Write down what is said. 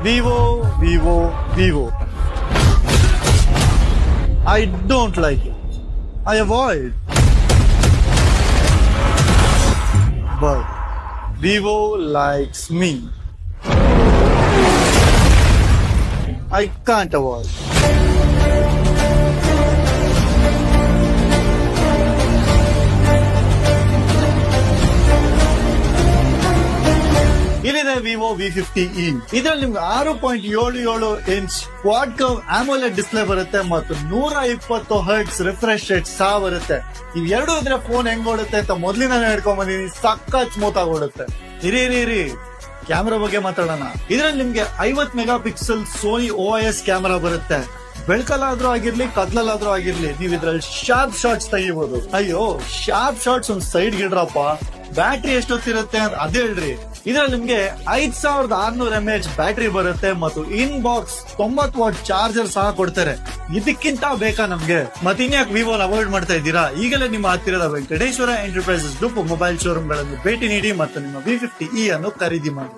Vivo. I don't like it. I avoid. But Vivo likes me. I can't avoid. ಇಲ್ಲಿದೆ Vivo V50e. ಇದ್ರಲ್ಲಿ ನಿಮ್ಗೆ 6.77 inch Quad curve ಆಮೋಲೆಡ್ display ಬರುತ್ತೆ ಮತ್ತು 120 hertz refresh rate ಸಹ ಬರುತ್ತೆ. ಇವ್ ಎರಡು ಇದ್ರೆ ಫೋನ್ ಹೆಂಗ್ ಓಡುತ್ತೆ ಅಂತ ಮೊದ್ಲಿನ ಹೇಳ್ಕೊಂಡ್ ಬಂದಿನಿ. ಸಖತ್ ಸ್ಮೂತ್ ಆಗಿ ಓಡುತ್ತೆ. ಇರಿ ಕ್ಯಾಮೆರಾ ಬಗ್ಗೆ ಮಾತಾಡೋಣ. ಇದ್ರಲ್ಲಿ ನಿಮ್ಗೆ 50 megapixel Sony OIS camera ಬರುತ್ತೆ. ಬೆಳಕಲ್ಲಾದ್ರೂ ಆಗಿರ್ಲಿ ಕತ್ಲಲ್ಲಾದ್ರೂ ಆಗಿರ್ಲಿ ನೀವ್ ಇದ್ರಲ್ಲಿ ಶಾರ್ಪ್ ಶಾರ್ಟ್ಸ್ ತೆಗಿಬಹುದು. ಅಯ್ಯೋ ಶಾರ್ಪ್ ಶಾರ್ಟ್ಸ್ ಒಂದ್ ಸೈಡ್ ಗಿಡ್ರಪ್ಪ. ಬ್ಯಾಟ್ರಿ ಎಷ್ಟೊತ್ತಿರುತ್ತೆ ಅಂತ ಅದೇ ಹೇಳ್ರಿ. ಇದ್ರಲ್ಲಿ ನಿಮ್ಗೆ 5600 mAh ಬ್ಯಾಟ್ರಿ ಬರುತ್ತೆ ಮತ್ತು ಇನ್ ಬಾಕ್ಸ್ 90 ವಾಟ್ ಚಾರ್ಜರ್ ಸಹ ಕೊಡ್ತಾರೆ. ಇದಕ್ಕಿಂತ ಬೇಕಾ ನಮ್ಗೆ? ಮತ್ತೆ ಇನ್ಯಾಕ್ ವಿವೋ ಅವಾಯ್ಡ್ ಮಾಡ್ತಾ ಇದ್ದೀರಾ? ಈಗಲೇ ನಿಮ್ಮ ಹತ್ತಿರದ Venkateshwara enterprises group mobile showroom ಗಳನ್ನು ಭೇಟಿ ನೀಡಿ ಮತ್ತು ನಿಮ್ಮ V50e ಅನ್ನು ಖರೀದಿ ಮಾಡಿ.